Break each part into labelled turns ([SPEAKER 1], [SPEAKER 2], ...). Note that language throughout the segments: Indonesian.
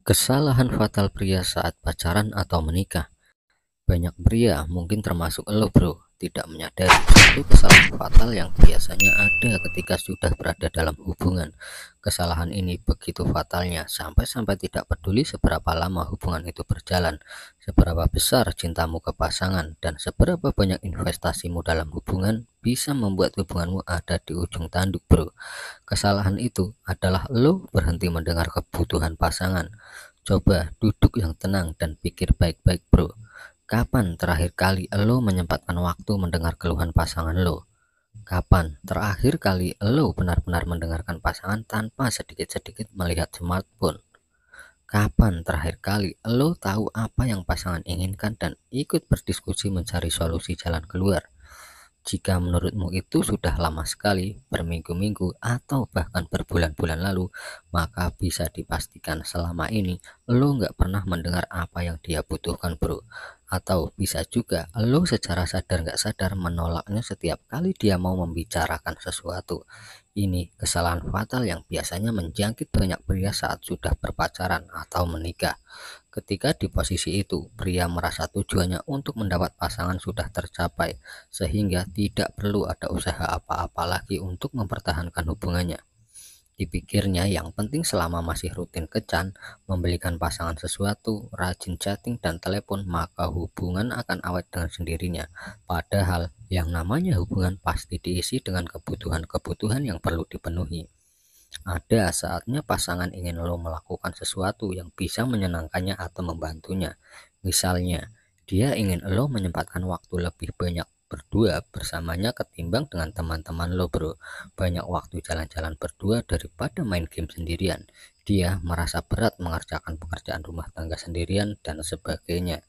[SPEAKER 1] Kesalahan fatal pria saat pacaran atau menikah. Banyak pria, mungkin termasuk lo bro, tidak menyadari satu kesalahan fatal yang biasanya ada ketika sudah berada dalam hubungan. Kesalahan ini begitu fatalnya sampai-sampai tidak peduli seberapa lama hubungan itu berjalan, seberapa besar cintamu ke pasangan, dan seberapa banyak investasimu dalam hubungan bisa membuat hubunganmu ada di ujung tanduk bro. Kesalahan itu adalah lo berhenti mendengar kebutuhan pasangan. Coba duduk yang tenang dan pikir baik-baik bro. Kapan terakhir kali lo menyempatkan waktu mendengar keluhan pasangan lo? Kapan terakhir kali lo benar-benar mendengarkan pasangan tanpa sedikit-sedikit melihat smartphone? Kapan terakhir kali lo tahu apa yang pasangan inginkan dan ikut berdiskusi mencari solusi jalan keluar? Jika menurutmu itu sudah lama sekali, berminggu-minggu atau bahkan berbulan-bulan lalu, maka bisa dipastikan selama ini lo nggak pernah mendengar apa yang dia butuhkan bro. Atau bisa juga lo secara sadar nggak sadar menolaknya setiap kali dia mau membicarakan sesuatu. Ini kesalahan fatal yang biasanya menjangkit banyak pria saat sudah berpacaran atau menikah. Ketika di posisi itu, pria merasa tujuannya untuk mendapat pasangan sudah tercapai, sehingga tidak perlu ada usaha apa-apa lagi untuk mempertahankan hubungannya. Dipikirnya yang penting selama masih rutin kencan, membelikan pasangan sesuatu, rajin chatting dan telepon, maka hubungan akan awet dengan sendirinya. Padahal yang namanya hubungan pasti diisi dengan kebutuhan-kebutuhan yang perlu dipenuhi. Ada saatnya pasangan ingin lo melakukan sesuatu yang bisa menyenangkannya atau membantunya. Misalnya, dia ingin lo menyempatkan waktu lebih banyak berdua bersamanya ketimbang dengan teman-teman lo bro. Banyak waktu jalan-jalan berdua daripada main game sendirian. Dia merasa berat mengerjakan pekerjaan rumah tangga sendirian dan sebagainya.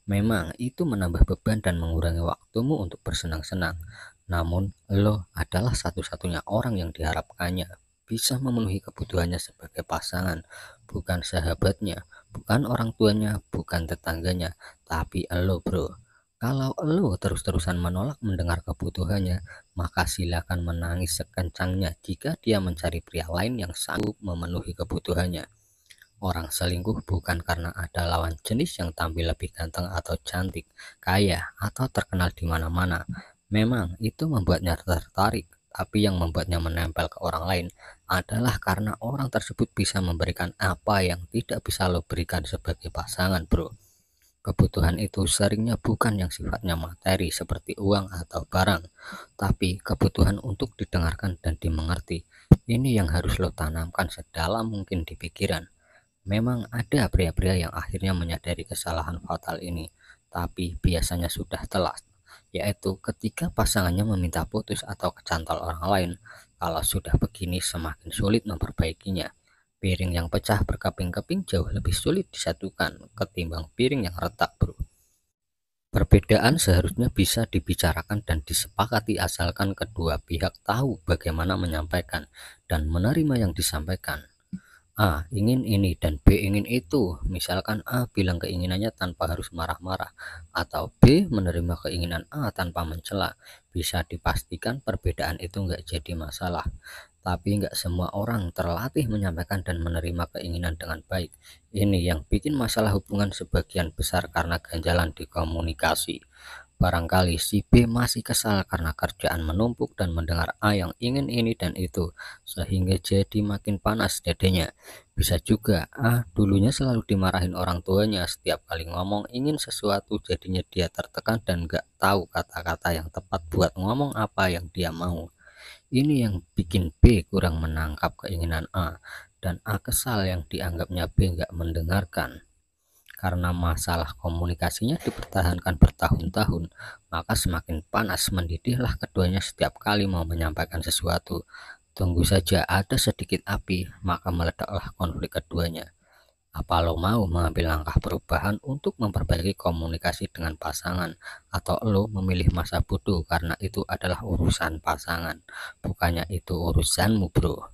[SPEAKER 1] Memang itu menambah beban dan mengurangi waktumu untuk bersenang-senang. Namun, lo adalah satu-satunya orang yang diharapkannya bisa memenuhi kebutuhannya sebagai pasangan, bukan sahabatnya, bukan orang tuanya, bukan tetangganya, tapi lo bro. Kalau lo terus-terusan menolak mendengar kebutuhannya, maka silakan menangis sekencangnya jika dia mencari pria lain yang sanggup memenuhi kebutuhannya. Orang selingkuh bukan karena ada lawan jenis yang tampil lebih ganteng atau cantik, kaya, atau terkenal di mana-mana. Memang itu membuatnya tertarik, tapi yang membuatnya menempel ke orang lain adalah karena orang tersebut bisa memberikan apa yang tidak bisa lo berikan sebagai pasangan, bro. Kebutuhan itu seringnya bukan yang sifatnya materi seperti uang atau barang, tapi kebutuhan untuk didengarkan dan dimengerti. Ini yang harus lo tanamkan sedalam mungkin di pikiran. Memang ada pria-pria yang akhirnya menyadari kesalahan fatal ini, tapi biasanya sudah telat, yaitu ketika pasangannya meminta putus atau kecantol orang lain. Kalau sudah begini semakin sulit memperbaikinya. Piring yang pecah berkeping-keping jauh lebih sulit disatukan ketimbang piring yang retak bro. Perbedaan seharusnya bisa dibicarakan dan disepakati asalkan kedua pihak tahu bagaimana menyampaikan dan menerima yang disampaikan. A ingin ini dan B ingin itu. Misalkan A bilang keinginannya tanpa harus marah-marah, atau B menerima keinginan A tanpa mencela. Bisa dipastikan perbedaan itu nggak jadi masalah. Tapi nggak semua orang terlatih menyampaikan dan menerima keinginan dengan baik. Ini yang bikin masalah hubungan sebagian besar karena ganjalan di komunikasi. Barangkali si B masih kesal karena kerjaan menumpuk dan mendengar A yang ingin ini dan itu, sehingga jadi makin panas dadanya. Bisa juga A dulunya selalu dimarahin orang tuanya setiap kali ngomong ingin sesuatu, jadinya dia tertekan dan gak tahu kata-kata yang tepat buat ngomong apa yang dia mau. Ini yang bikin B kurang menangkap keinginan A, dan A kesal yang dianggapnya B gak mendengarkan. Karena masalah komunikasinya dipertahankan bertahun-tahun, maka semakin panas mendidihlah keduanya setiap kali mau menyampaikan sesuatu. Tunggu saja ada sedikit api, maka meledaklah konflik keduanya. Apa lo mau mengambil langkah perubahan untuk memperbaiki komunikasi dengan pasangan, atau lo memilih masa bodoh karena itu adalah urusan pasangan, bukannya itu urusanmu bro.